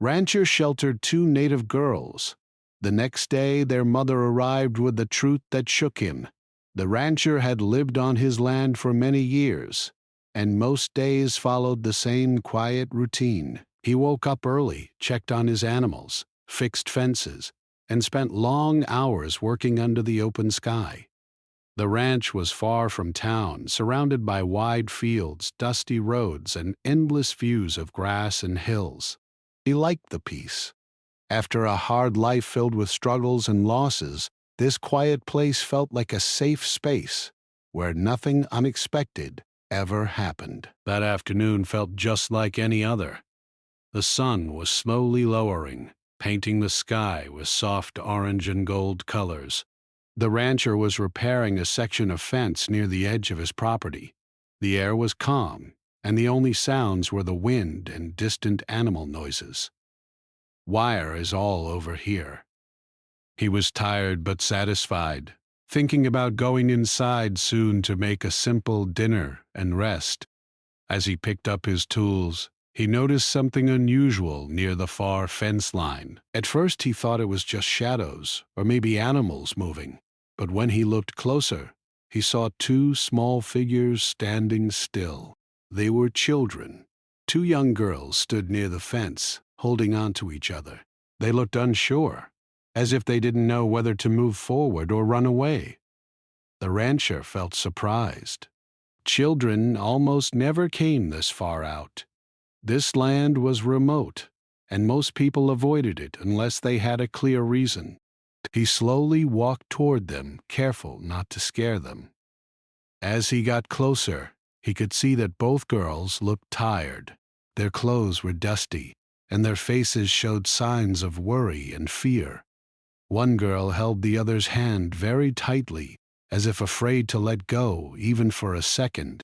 Rancher sheltered two native girls. The next day, their mother arrived with the truth that shook him. The rancher had lived on his land for many years, and most days followed the same quiet routine. He woke up early, checked on his animals, fixed fences, and spent long hours working under the open sky. The ranch was far from town, surrounded by wide fields, dusty roads, and endless views of grass and hills. He liked the peace. After a hard life filled with struggles and losses, this quiet place felt like a safe space where nothing unexpected ever happened. That afternoon felt just like any other. The sun was slowly lowering, painting the sky with soft orange and gold colors. The rancher was repairing a section of fence near the edge of his property. The air was calm, and the only sounds were the wind and distant animal noises. Wire is all over here. He was tired but satisfied, thinking about going inside soon to make a simple dinner and rest. As he picked up his tools, he noticed something unusual near the far fence line. At first he thought it was just shadows, or maybe animals moving. But when he looked closer, he saw two small figures standing still. They were children. Two young girls stood near the fence, holding on to each other. They looked unsure, as if they didn't know whether to move forward or run away. The rancher felt surprised. Children almost never came this far out. This land was remote, and most people avoided it unless they had a clear reason. He slowly walked toward them, careful not to scare them. As he got closer, he could see that both girls looked tired. Their clothes were dusty, and their faces showed signs of worry and fear. One girl held the other's hand very tightly, as if afraid to let go, even for a second.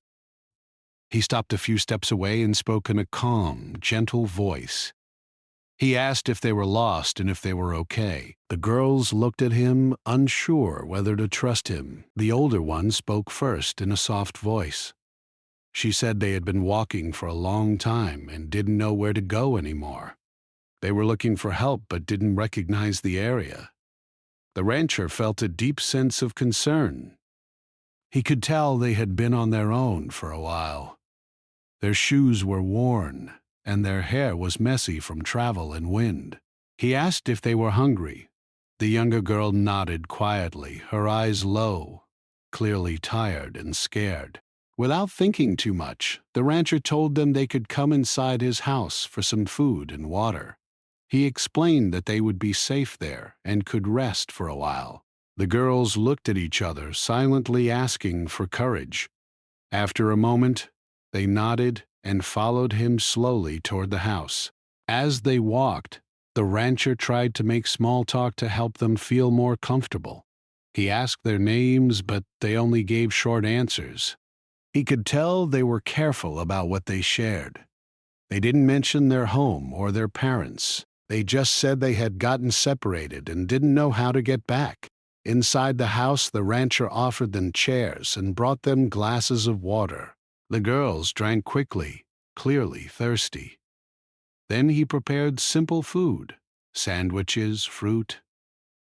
He stopped a few steps away and spoke in a calm, gentle voice. He asked if they were lost and if they were okay. The girls looked at him, unsure whether to trust him. The older one spoke first in a soft voice. She said they had been walking for a long time and didn't know where to go anymore. They were looking for help but didn't recognize the area. The rancher felt a deep sense of concern. He could tell they had been on their own for a while. Their shoes were worn, and their hair was messy from travel and wind. He asked if they were hungry. The younger girl nodded quietly, her eyes low, clearly tired and scared. Without thinking too much, the rancher told them they could come inside his house for some food and water. He explained that they would be safe there and could rest for a while. The girls looked at each other, silently asking for courage. After a moment, they nodded and followed him slowly toward the house. As they walked, the rancher tried to make small talk to help them feel more comfortable. He asked their names, but they only gave short answers. He could tell they were careful about what they shared. They didn't mention their home or their parents. They just said they had gotten separated and didn't know how to get back. Inside the house, the rancher offered them chairs and brought them glasses of water. The girls drank quickly, clearly thirsty. Then he prepared simple food, sandwiches, fruit,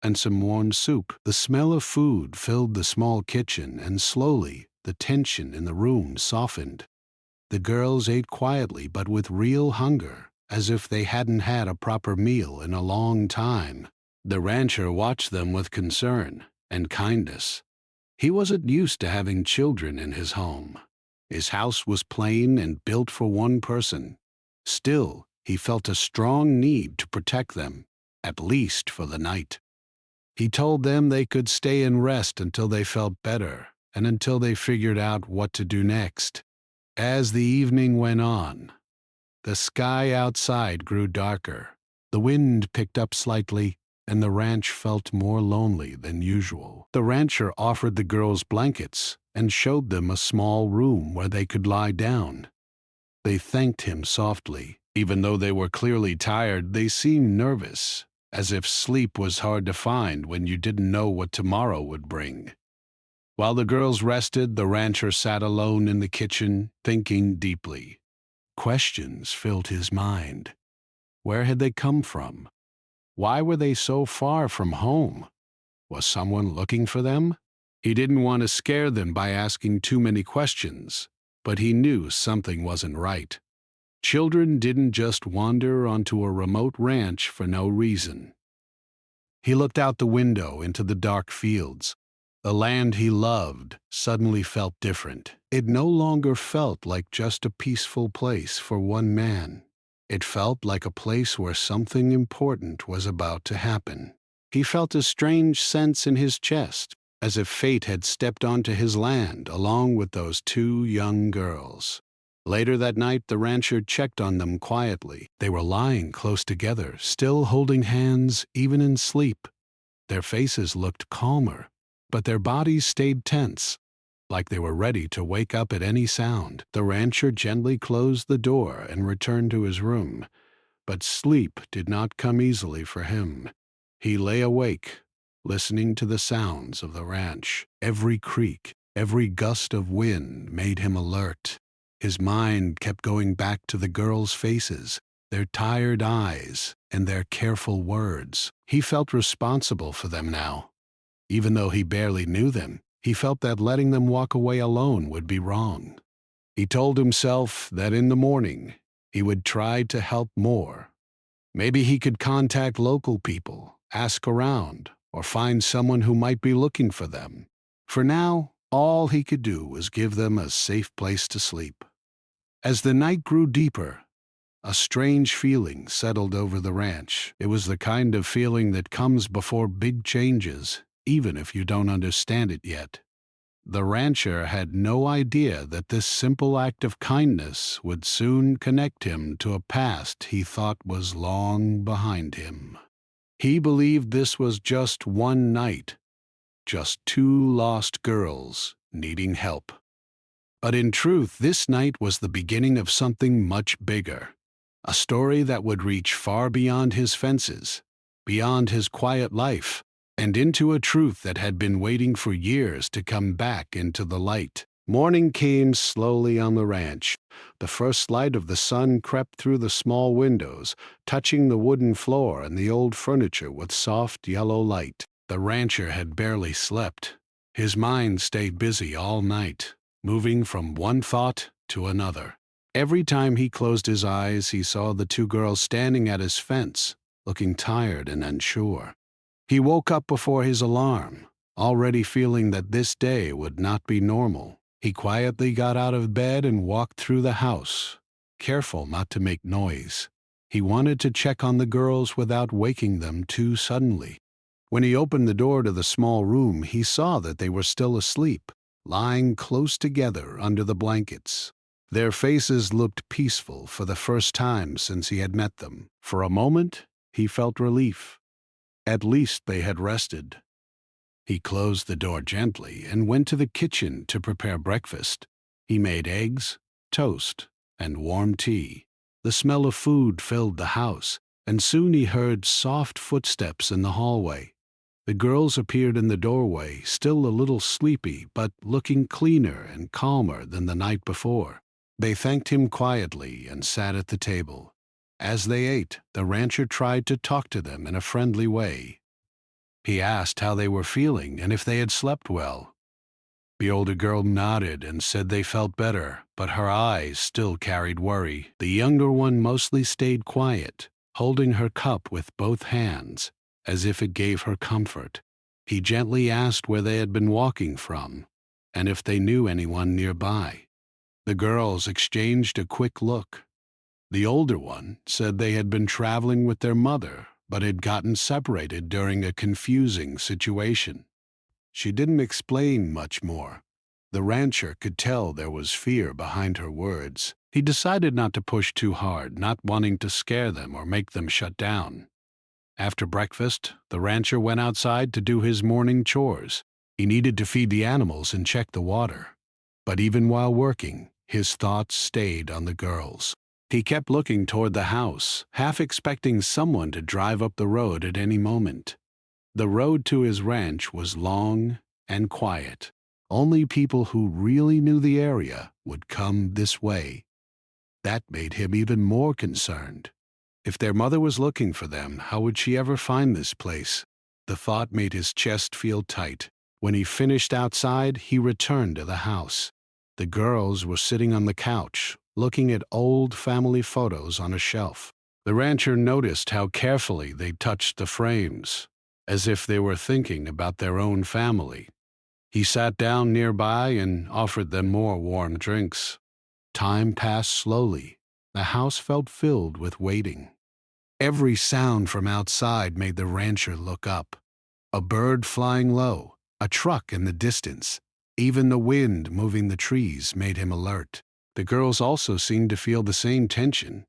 and some warm soup. The smell of food filled the small kitchen, and slowly the tension in the room softened. The girls ate quietly but with real hunger, as if they hadn't had a proper meal in a long time. The rancher watched them with concern and kindness. He wasn't used to having children in his home. His house was plain and built for one person. Still, he felt a strong need to protect them, at least for the night. He told them they could stay and rest until they felt better and until they figured out what to do next. As the evening went on, the sky outside grew darker. The wind picked up slightly, and the ranch felt more lonely than usual. The rancher offered the girls blankets and showed them a small room where they could lie down. They thanked him softly. Even though they were clearly tired, they seemed nervous, as if sleep was hard to find when you didn't know what tomorrow would bring. While the girls rested, the rancher sat alone in the kitchen, thinking deeply. Questions filled his mind. Where had they come from? Why were they so far from home? Was someone looking for them? He didn't want to scare them by asking too many questions, but he knew something wasn't right. Children didn't just wander onto a remote ranch for no reason. He looked out the window into the dark fields. The land he loved suddenly felt different. It no longer felt like just a peaceful place for one man. It felt like a place where something important was about to happen. He felt a strange sense in his chest, as if fate had stepped onto his land along with those two young girls. Later that night, the rancher checked on them quietly. They were lying close together, still holding hands even in sleep. Their faces looked calmer, but their bodies stayed tense, like they were ready to wake up at any sound. The rancher gently closed the door and returned to his room, but sleep did not come easily for him. He lay awake, listening to the sounds of the ranch. Every creak, every gust of wind made him alert. His mind kept going back to the girls' faces, their tired eyes, and their careful words. He felt responsible for them now. Even though he barely knew them, he felt that letting them walk away alone would be wrong. He told himself that in the morning, he would try to help more. Maybe he could contact local people, ask around, or find someone who might be looking for them. For now, all he could do was give them a safe place to sleep. As the night grew deeper, a strange feeling settled over the ranch. It was the kind of feeling that comes before big changes, even if you don't understand it yet. The rancher had no idea that this simple act of kindness would soon connect him to a past he thought was long behind him. He believed this was just one night, just two lost girls needing help. But in truth, this night was the beginning of something much bigger, a story that would reach far beyond his fences, beyond his quiet life, and into a truth that had been waiting for years to come back into the light. Morning came slowly on the ranch. The first light of the sun crept through the small windows, touching the wooden floor and the old furniture with soft yellow light. The rancher had barely slept. His mind stayed busy all night, moving from one thought to another. Every time he closed his eyes, he saw the two girls standing at his fence, looking tired and unsure. He woke up before his alarm, already feeling that this day would not be normal. He quietly got out of bed and walked through the house, careful not to make noise. He wanted to check on the girls without waking them too suddenly. When he opened the door to the small room, he saw that they were still asleep, lying close together under the blankets. Their faces looked peaceful for the first time since he had met them. For a moment, he felt relief. At least they had rested. He closed the door gently and went to the kitchen to prepare breakfast. He made eggs, toast, and warm tea. The smell of food filled the house, and soon he heard soft footsteps in the hallway. The girls appeared in the doorway, still a little sleepy, but looking cleaner and calmer than the night before. They thanked him quietly and sat at the table. As they ate, the rancher tried to talk to them in a friendly way. He asked how they were feeling and if they had slept well. The older girl nodded and said they felt better, but her eyes still carried worry. The younger one mostly stayed quiet, holding her cup with both hands, as if it gave her comfort. He gently asked where they had been walking from, and if they knew anyone nearby. The girls exchanged a quick look. The older one said they had been traveling with their mother, but had gotten separated during a confusing situation. She didn't explain much more. The rancher could tell there was fear behind her words. He decided not to push too hard, not wanting to scare them or make them shut down. After breakfast, the rancher went outside to do his morning chores. He needed to feed the animals and check the water. But even while working, his thoughts stayed on the girls. He kept looking toward the house, half expecting someone to drive up the road at any moment. The road to his ranch was long and quiet. Only people who really knew the area would come this way. That made him even more concerned. If their mother was looking for them, how would she ever find this place? The thought made his chest feel tight. When he finished outside, he returned to the house. The girls were sitting on the couch, looking at old family photos on a shelf. The rancher noticed how carefully they touched the frames, as if they were thinking about their own family. He sat down nearby and offered them more warm drinks. Time passed slowly. The house felt filled with waiting. Every sound from outside made the rancher look up. A bird flying low, a truck in the distance. Even the wind moving the trees made him alert. The girls also seemed to feel the same tension.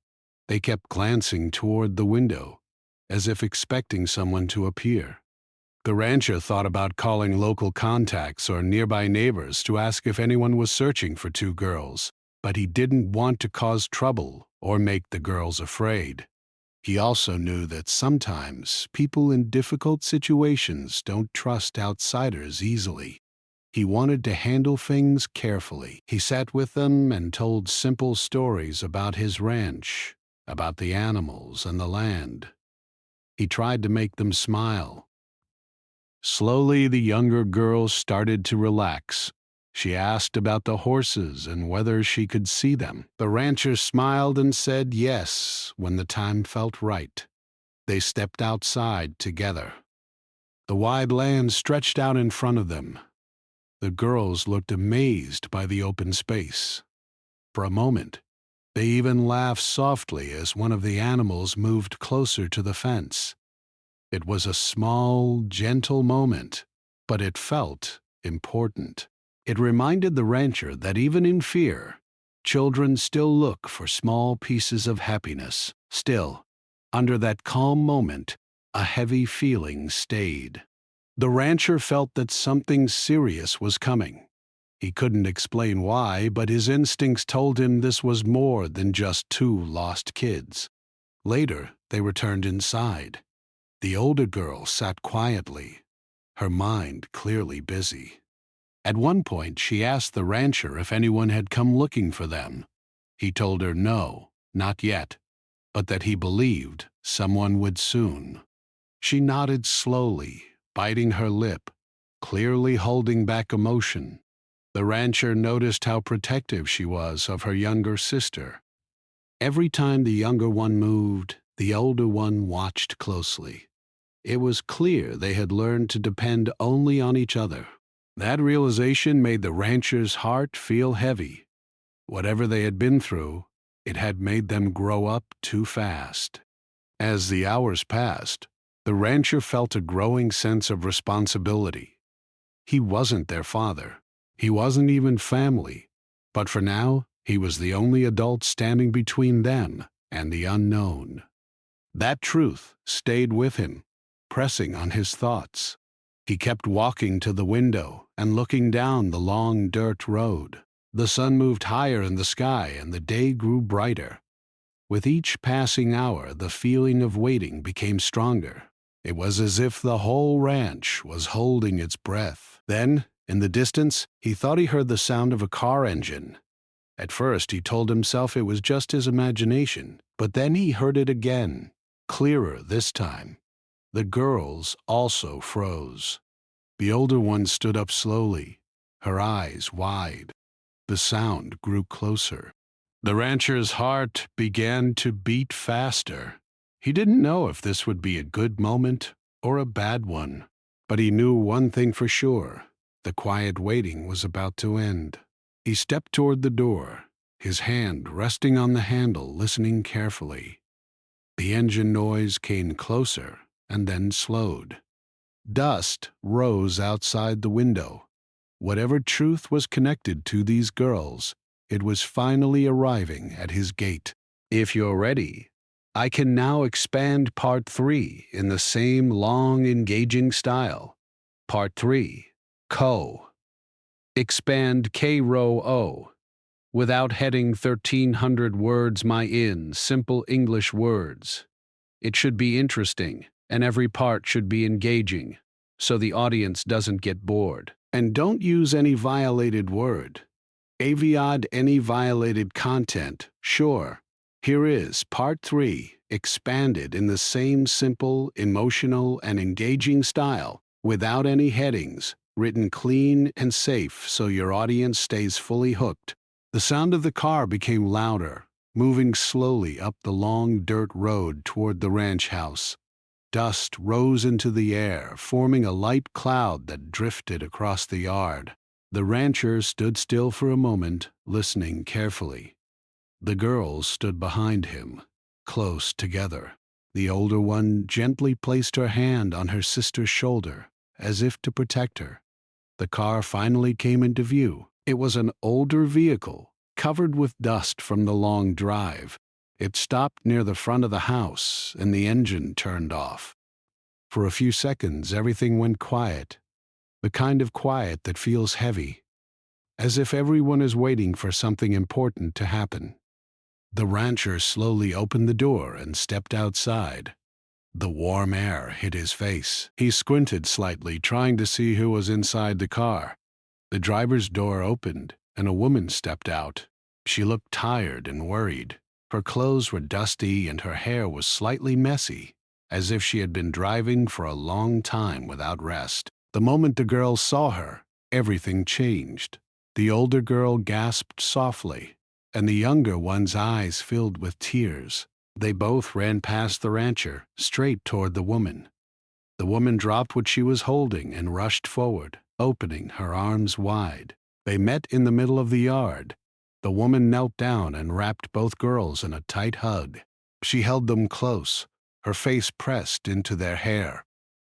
They kept glancing toward the window, as if expecting someone to appear. The rancher thought about calling local contacts or nearby neighbors to ask if anyone was searching for two girls, but he didn't want to cause trouble or make the girls afraid. He also knew that sometimes people in difficult situations don't trust outsiders easily. He wanted to handle things carefully. He sat with them and told simple stories about his ranch, about the animals and the land. He tried to make them smile. Slowly, the younger girl started to relax. She asked about the horses and whether she could see them. The rancher smiled and said yes when the time felt right. They stepped outside together. The wide land stretched out in front of them. The girls looked amazed by the open space. For a moment, they even laughed softly as one of the animals moved closer to the fence. It was a small, gentle moment, but it felt important. It reminded the rancher that even in fear, children still look for small pieces of happiness. Still, under that calm moment, a heavy feeling stayed. The rancher felt that something serious was coming. He couldn't explain why, but his instincts told him this was more than just two lost kids. Later, they returned inside. The older girl sat quietly, her mind clearly busy. At one point, she asked the rancher if anyone had come looking for them. He told her no, not yet, but that he believed someone would soon. She nodded slowly, biting her lip, clearly holding back emotion. The rancher noticed how protective she was of her younger sister. Every time the younger one moved, the older one watched closely. It was clear they had learned to depend only on each other. That realization made the rancher's heart feel heavy. Whatever they had been through, it had made them grow up too fast. As the hours passed, the rancher felt a growing sense of responsibility. He wasn't their father. He wasn't even family. But for now, he was the only adult standing between them and the unknown. That truth stayed with him, pressing on his thoughts. He kept walking to the window and looking down the long dirt road. The sun moved higher in the sky and the day grew brighter. With each passing hour, the feeling of waiting became stronger. It was as if the whole ranch was holding its breath. Then, in the distance, he thought he heard the sound of a car engine. At first, he told himself it was just his imagination, but then he heard it again, clearer this time. The girls also froze. The older one stood up slowly, her eyes wide. The sound grew closer. The rancher's heart began to beat faster. He didn't know if this would be a good moment or a bad one, but he knew one thing for sure. The quiet waiting was about to end. He stepped toward the door, his hand resting on the handle, listening carefully. The engine noise came closer and then slowed. Dust rose outside the window. Whatever truth was connected to these girls, it was finally arriving at his gate. If you're ready, I can now expand Part 3 in the same long, engaging style. Part 3, Co. Expand K-row-O. Without heading 1,300 words simple English words. It should be interesting, and every part should be engaging, so the audience doesn't get bored. And don't use any violated word. Avoid any violated content, sure, Here is Part 3, expanded in the same simple, emotional, and engaging style, without any headings, written clean and safe so your audience stays fully hooked. The sound of the car became louder, moving slowly up the long dirt road toward the ranch house. Dust rose into the air, forming a light cloud that drifted across the yard. The rancher stood still for a moment, listening carefully. The girls stood behind him, close together. The older one gently placed her hand on her sister's shoulder, as if to protect her. The car finally came into view. It was an older vehicle, covered with dust from the long drive. It stopped near the front of the house, and the engine turned off. For a few seconds, everything went quiet, the kind of quiet that feels heavy, as if everyone is waiting for something important to happen. The rancher slowly opened the door and stepped outside. The warm air hit his face. He squinted slightly, trying to see who was inside the car. The driver's door opened, and a woman stepped out. She looked tired and worried. Her clothes were dusty and her hair was slightly messy, as if she had been driving for a long time without rest. The moment the girls saw her, everything changed. The older girl gasped softly, and the younger one's eyes filled with tears. They both ran past the rancher, straight toward the woman. The woman dropped what she was holding and rushed forward, opening her arms wide. They met in the middle of the yard. The woman knelt down and wrapped both girls in a tight hug. She held them close, her face pressed into their hair.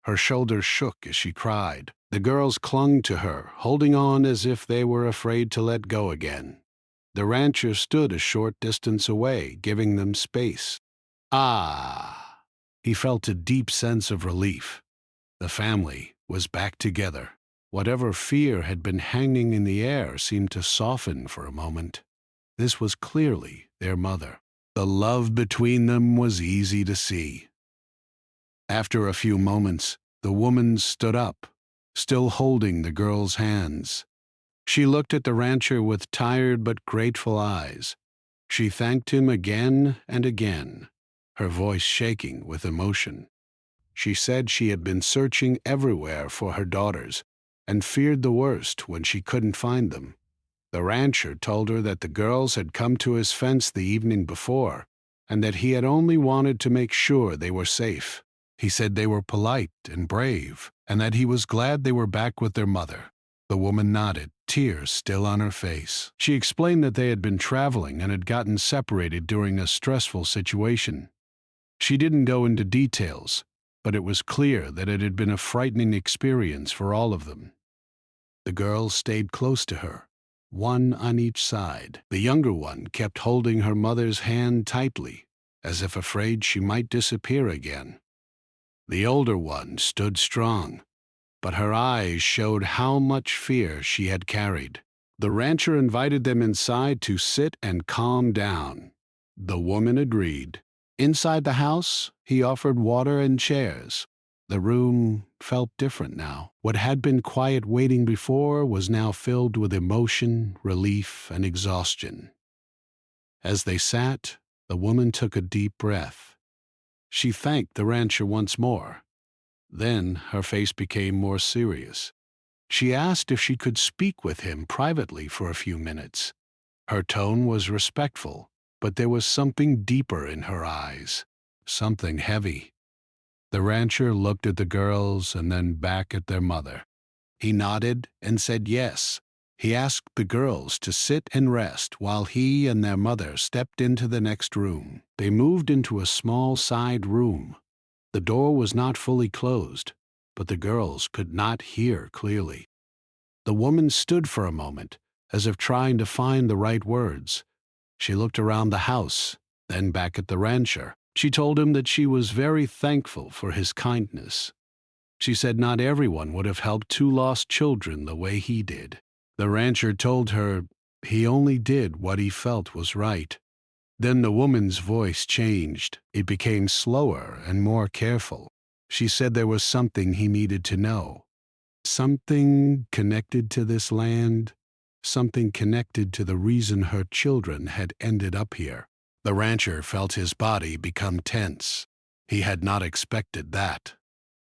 Her shoulders shook as she cried. The girls clung to her, holding on as if they were afraid to let go again. The rancher stood a short distance away, giving them space. Ah! He felt a deep sense of relief. The family was back together. Whatever fear had been hanging in the air seemed to soften for a moment. This was clearly their mother. The love between them was easy to see. After a few moments, the woman stood up, still holding the girl's hands. She looked at the rancher with tired but grateful eyes. She thanked him again and again, her voice shaking with emotion. She said she had been searching everywhere for her daughters and feared the worst when she couldn't find them. The rancher told her that the girls had come to his fence the evening before and that he had only wanted to make sure they were safe. He said they were polite and brave and that he was glad they were back with their mother. The woman nodded, tears still on her face. She explained that they had been traveling and had gotten separated during a stressful situation. She didn't go into details, but it was clear that it had been a frightening experience for all of them. The girls stayed close to her, one on each side. The younger one kept holding her mother's hand tightly, as if afraid she might disappear again. The older one stood strong, but her eyes showed how much fear she had carried. The rancher invited them inside to sit and calm down. The woman agreed. Inside the house, he offered water and chairs. The room felt different now. What had been quiet waiting before was now filled with emotion, relief, and exhaustion. As they sat, the woman took a deep breath. She thanked the rancher once more. Then her face became more serious. She asked if she could speak with him privately for a few minutes. Her tone was respectful, but there was something deeper in her eyes, something heavy. The rancher looked at the girls and then back at their mother. He nodded and said yes. He asked the girls to sit and rest while he and their mother stepped into the next room. They moved into a small side room. The door was not fully closed, but the girls could not hear clearly. The woman stood for a moment, as if trying to find the right words. She looked around the house, then back at the rancher. She told him that she was very thankful for his kindness. She said not everyone would have helped two lost children the way he did. The rancher told her he only did what he felt was right. Then the woman's voice changed. It became slower and more careful. She said there was something he needed to know. Something connected to this land, something connected to the reason her children had ended up here. The rancher felt his body become tense. He had not expected that.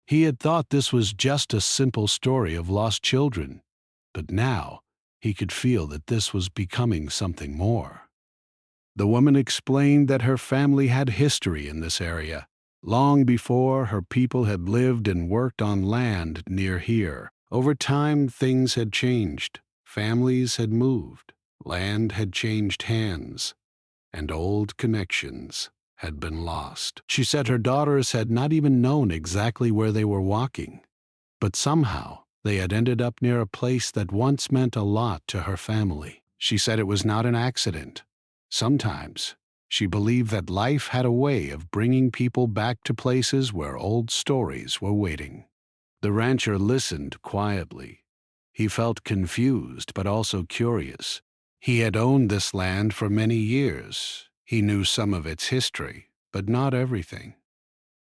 He had thought this was just a simple story of lost children, but now he could feel that this was becoming something more. The woman explained that her family had history in this area. Long before, her people had lived and worked on land near here. Over time, things had changed. Families had moved. Land had changed hands, and old connections had been lost. She said her daughters had not even known exactly where they were walking, but somehow they had ended up near a place that once meant a lot to her family. She said it was not an accident. Sometimes she believed that life had a way of bringing people back to places where old stories were waiting. The rancher listened quietly. He felt confused but also curious. He had owned this land for many years. He knew some of its history, but not everything.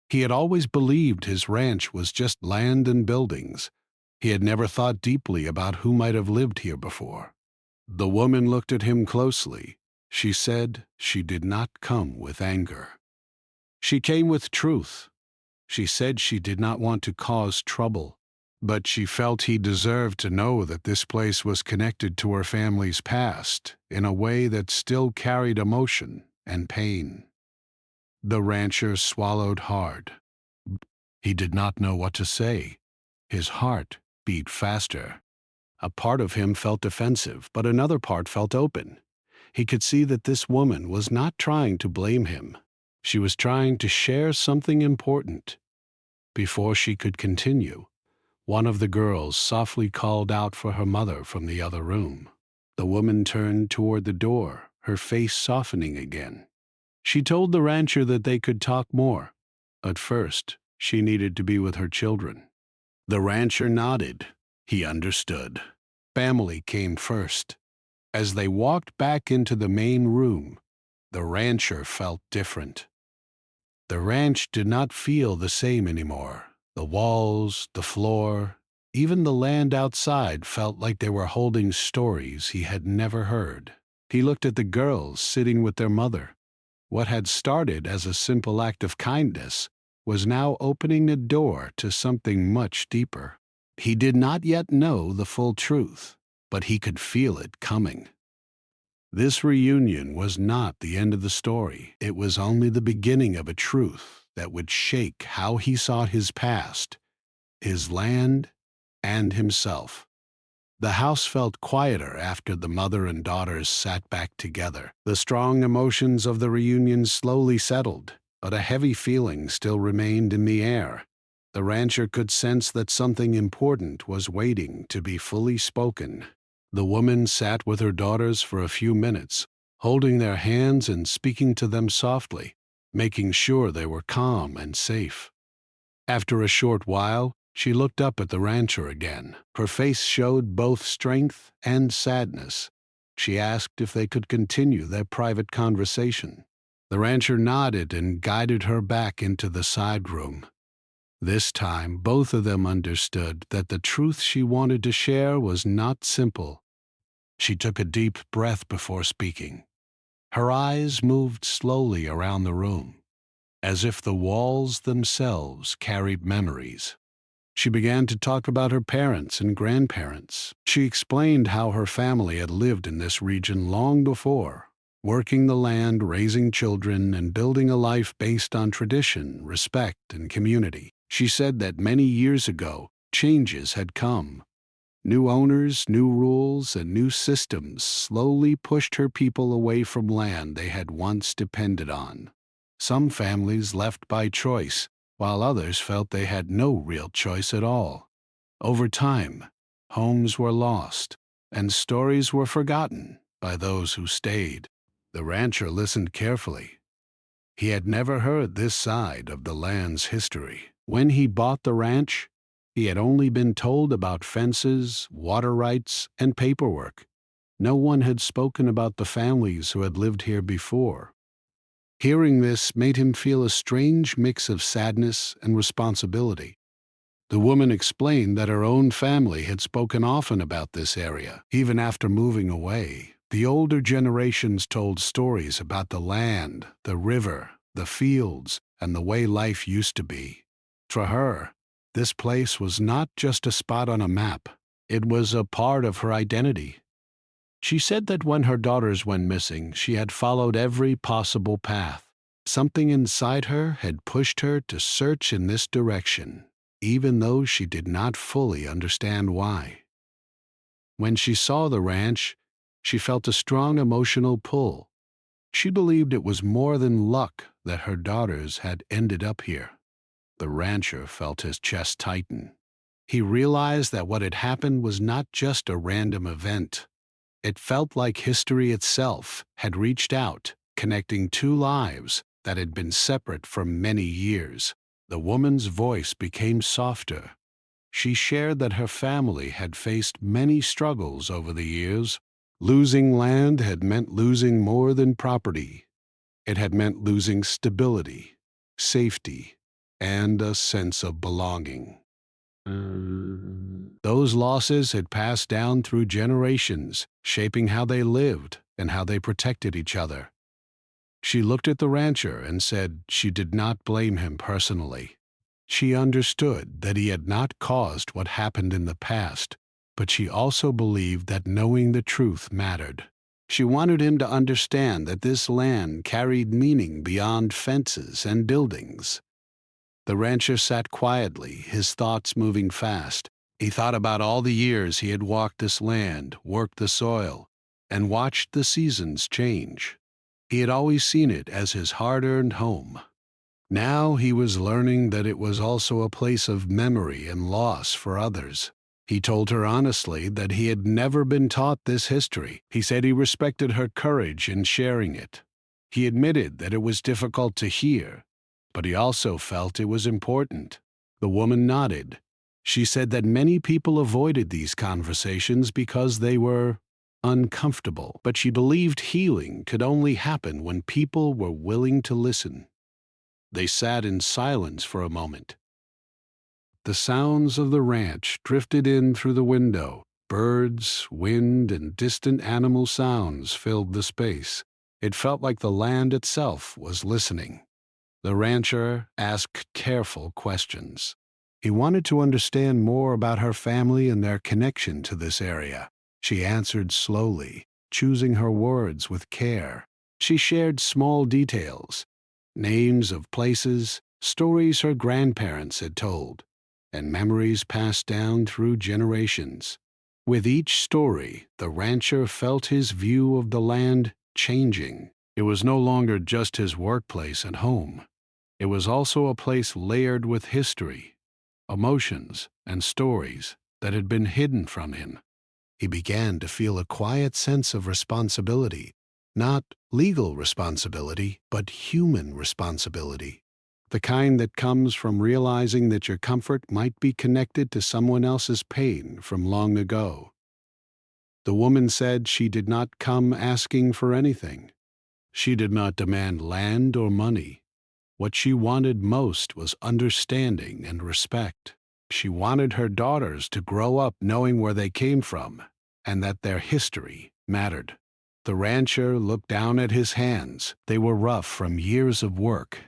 He had always believed his ranch was just land and buildings. He had never thought deeply about who might have lived here before. The woman looked at him closely. She said she did not come with anger. She came with truth. She said she did not want to cause trouble, but she felt he deserved to know that this place was connected to her family's past in a way that still carried emotion and pain. The rancher swallowed hard. He did not know what to say. His heart beat faster. A part of him felt defensive, but another part felt open. He could see that this woman was not trying to blame him. She was trying to share something important. Before she could continue, one of the girls softly called out for her mother from the other room. The woman turned toward the door, her face softening again. She told the rancher that they could talk more. At first, she needed to be with her children. The rancher nodded. He understood. Family came first. As they walked back into the main room, the rancher felt different. The ranch did not feel the same anymore. The walls, the floor, even the land outside felt like they were holding stories he had never heard. He looked at the girls sitting with their mother. What had started as a simple act of kindness was now opening a door to something much deeper. He did not yet know the full truth, but he could feel it coming. This reunion was not the end of the story. It was only the beginning of a truth that would shake how he saw his past, his land, and himself. The house felt quieter after the mother and daughters sat back together. The strong emotions of the reunion slowly settled, but a heavy feeling still remained in the air. The rancher could sense that something important was waiting to be fully spoken. The woman sat with her daughters for a few minutes, holding their hands and speaking to them softly, making sure they were calm and safe. After a short while, she looked up at the rancher again. Her face showed both strength and sadness. She asked if they could continue their private conversation. The rancher nodded and guided her back into the side room. This time, both of them understood that the truth she wanted to share was not simple. She took a deep breath before speaking. Her eyes moved slowly around the room, as if the walls themselves carried memories. She began to talk about her parents and grandparents. She explained how her family had lived in this region long before, working the land, raising children, and building a life based on tradition, respect, and community. She said that many years ago, changes had come. New owners, new rules, and new systems slowly pushed her people away from land they had once depended on. Some families left by choice, while others felt they had no real choice at all. Over time, homes were lost, and stories were forgotten by those who stayed. The rancher listened carefully. He had never heard this side of the land's history. When he bought the ranch, he had only been told about fences, water rights, and paperwork. No one had spoken about the families who had lived here before. Hearing this made him feel a strange mix of sadness and responsibility. The woman explained that her own family had spoken often about this area, even after moving away. The older generations told stories about the land, the river, the fields, and the way life used to be. For her, this place was not just a spot on a map, it was a part of her identity. She said that when her daughters went missing, she had followed every possible path. Something inside her had pushed her to search in this direction, even though she did not fully understand why. When she saw the ranch, she felt a strong emotional pull. She believed it was more than luck that her daughters had ended up here. The rancher felt his chest tighten. He realized that what had happened was not just a random event. It felt like history itself had reached out, connecting two lives that had been separate for many years. The woman's voice became softer. She shared that her family had faced many struggles over the years. Losing land had meant losing more than property. It had meant losing stability, safety, and a sense of belonging. Those losses had passed down through generations, shaping how they lived and how they protected each other. She looked at the rancher and said she did not blame him personally. She understood that he had not caused what happened in the past, but she also believed that knowing the truth mattered. She wanted him to understand that this land carried meaning beyond fences and buildings. The rancher sat quietly, his thoughts moving fast. He thought about all the years he had walked this land, worked the soil, and watched the seasons change. He had always seen it as his hard-earned home. Now he was learning that it was also a place of memory and loss for others. He told her honestly that he had never been taught this history. He said he respected her courage in sharing it. He admitted that it was difficult to hear, but he also felt it was important. The woman nodded. She said that many people avoided these conversations because they were uncomfortable, but she believed healing could only happen when people were willing to listen. They sat in silence for a moment. The sounds of the ranch drifted in through the window. Birds, wind, and distant animal sounds filled the space. It felt like the land itself was listening. The rancher asked careful questions. He wanted to understand more about her family and their connection to this area. She answered slowly, choosing her words with care. She shared small details, names of places, stories her grandparents had told, and memories passed down through generations. With each story, the rancher felt his view of the land changing. It was no longer just his workplace and home. It was also a place layered with history, emotions, and stories that had been hidden from him. He began to feel a quiet sense of responsibility, not legal responsibility, but human responsibility, the kind that comes from realizing that your comfort might be connected to someone else's pain from long ago. The woman said she did not come asking for anything. She did not demand land or money. What she wanted most was understanding and respect. She wanted her daughters to grow up knowing where they came from and that their history mattered. The rancher looked down at his hands. They were rough from years of work.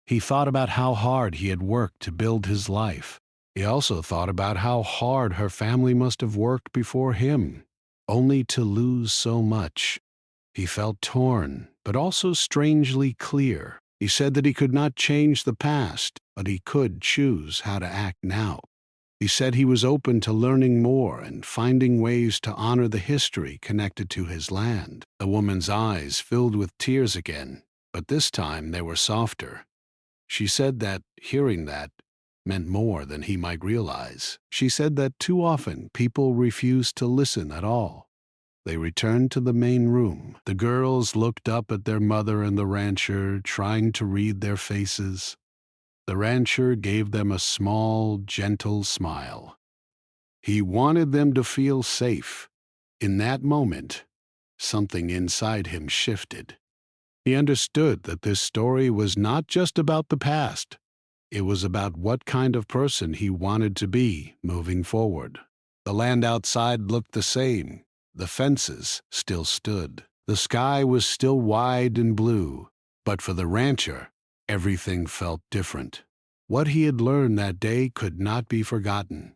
He thought about how hard he had worked to build his life. He also thought about how hard her family must have worked before him, only to lose so much. He felt torn, but also strangely clear. He said that he could not change the past, but he could choose how to act now. He said he was open to learning more and finding ways to honor the history connected to his land. The woman's eyes filled with tears again, but this time they were softer. She said that hearing that meant more than he might realize. She said that too often people refused to listen at all. They returned to the main room. The girls looked up at their mother and the rancher, trying to read their faces. The rancher gave them a small, gentle smile. He wanted them to feel safe. In that moment, something inside him shifted. He understood that this story was not just about the past. It was about what kind of person he wanted to be moving forward. The land outside looked the same. The fences still stood. The sky was still wide and blue. But for the rancher, everything felt different. What he had learned that day could not be forgotten.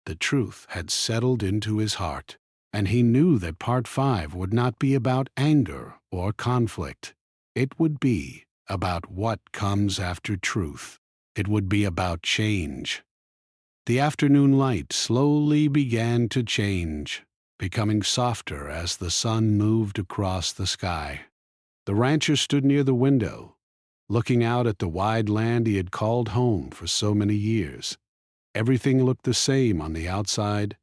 The truth had settled into his heart, and he knew that Part 5 would not be about anger or conflict. It would be about what comes after truth. It would be about change. The afternoon light slowly began to change, becoming softer as the sun moved across the sky. The rancher stood near the window, looking out at the wide land he had called home for so many years. Everything looked the same on the outside,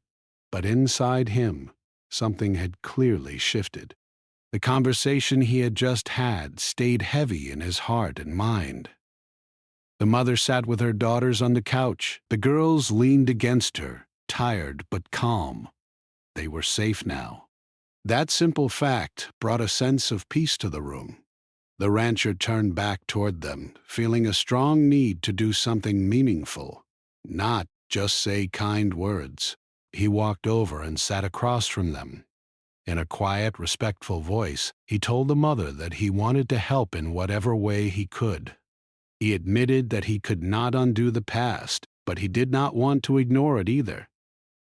but inside him, something had clearly shifted. The conversation he had just had stayed heavy in his heart and mind. The mother sat with her daughters on the couch. The girls leaned against her, tired but calm. They were safe now. That simple fact brought a sense of peace to the room. The rancher turned back toward them, feeling a strong need to do something meaningful, not just say kind words. He walked over and sat across from them. In a quiet, respectful voice, he told the mother that he wanted to help in whatever way he could. He admitted that he could not undo the past, but he did not want to ignore it either.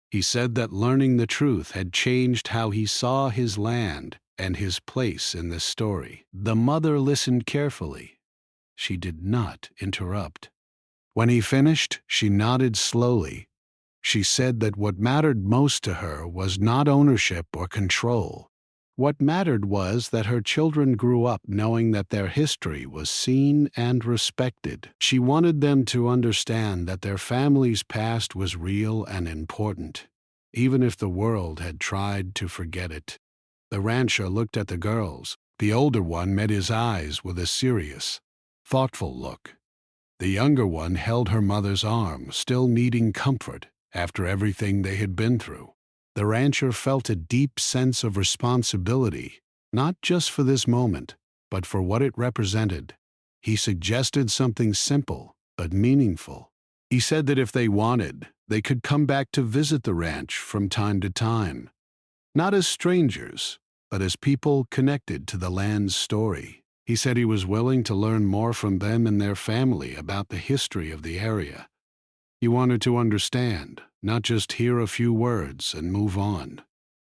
He said that learning the truth had changed how he saw his land and his place in this story. The mother listened carefully. She did not interrupt. When he finished, she nodded slowly. She said that what mattered most to her was not ownership or control. What mattered was that her children grew up knowing that their history was seen and respected. She wanted them to understand that their family's past was real and important, even if the world had tried to forget it. The rancher looked at the girls. The older one met his eyes with a serious, thoughtful look. The younger one held her mother's arm, still needing comfort after everything they had been through. The rancher felt a deep sense of responsibility, not just for this moment, but for what it represented. He suggested something simple but meaningful. He said that if they wanted, they could come back to visit the ranch from time to time, not as strangers, but as people connected to the land's story. He said he was willing to learn more from them and their family about the history of the area. He wanted to understand, not just hear a few words and move on.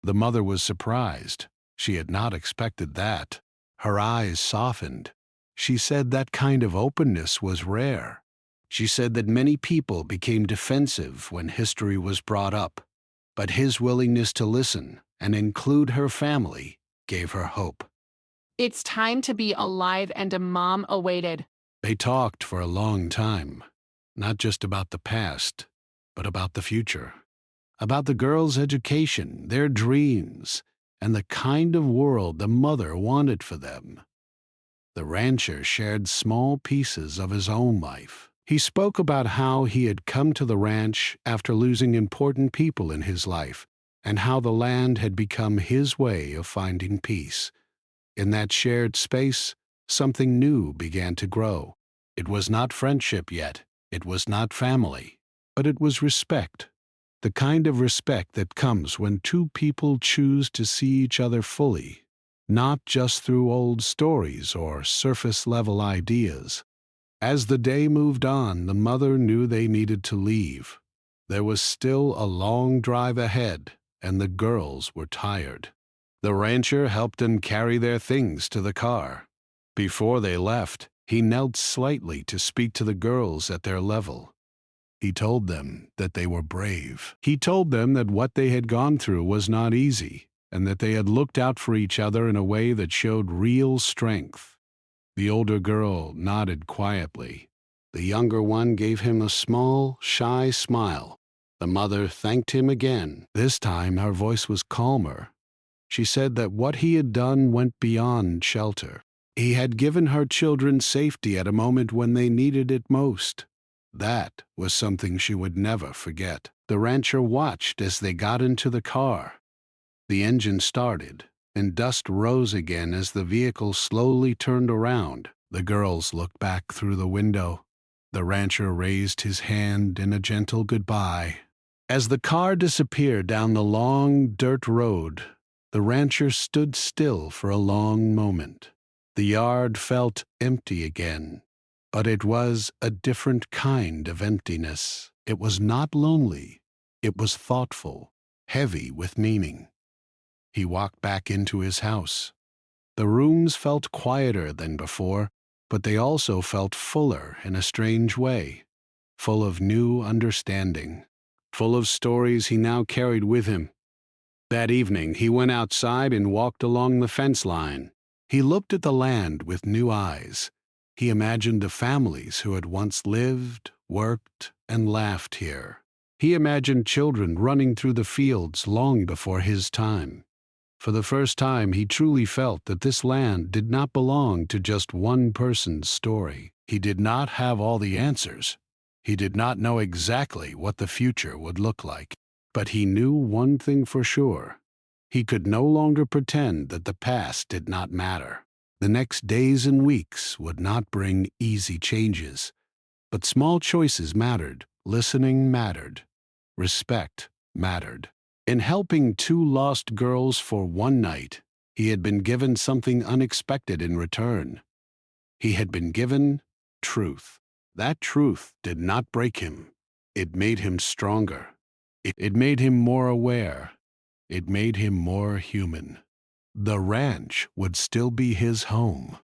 The mother was surprised. She had not expected that. Her eyes softened. She said that kind of openness was rare. She said that many people became defensive when history was brought up, but his willingness to listen and include her family gave her hope. It's time to be alive, and a mom awaited. They talked for a long time, not just about the past, but about the future, about the girls' education, their dreams, and the kind of world the mother wanted for them. The rancher shared small pieces of his own life. He spoke about how he had come to the ranch after losing important people in his life, and how the land had become his way of finding peace. In that shared space, something new began to grow. It was not friendship yet. It was not family, but it was respect. The kind of respect that comes when two people choose to see each other fully, not just through old stories or surface-level ideas. As the day moved on, the mother knew they needed to leave. There was still a long drive ahead, and the girls were tired. The rancher helped them carry their things to the car. Before they left, he knelt slightly to speak to the girls at their level. He told them that they were brave. He told them that what they had gone through was not easy, and that they had looked out for each other in a way that showed real strength. The older girl nodded quietly. The younger one gave him a small, shy smile. The mother thanked him again. This time her voice was calmer. She said that what he had done went beyond shelter. He had given her children safety at a moment when they needed it most. That was something she would never forget. The rancher watched as they got into the car. The engine started, and dust rose again as the vehicle slowly turned around. The girls looked back through the window. The rancher raised his hand in a gentle goodbye. As the car disappeared down the long dirt road, The rancher stood still for a long moment. The yard felt empty again, but it was a different kind of emptiness. It was not lonely. It was thoughtful, heavy with meaning. He walked back into his house. The rooms felt quieter than before, but they also felt fuller in a strange way, full of new understanding, full of stories he now carried with him. That evening he went outside and walked along the fence line. He looked at the land with new eyes. He imagined the families who had once lived, worked, and laughed here. He imagined children running through the fields long before his time. For the first time, he truly felt that this land did not belong to just one person's story. He did not have all the answers. He did not know exactly what the future would look like. But he knew one thing for sure. He could no longer pretend that the past did not matter. The next days and weeks would not bring easy changes. But small choices mattered. Listening mattered. Respect mattered. In helping two lost girls for one night, he had been given something unexpected in return. He had been given truth. That truth did not break him. It made him stronger. It made him more aware. It made him more human. The ranch would still be his home.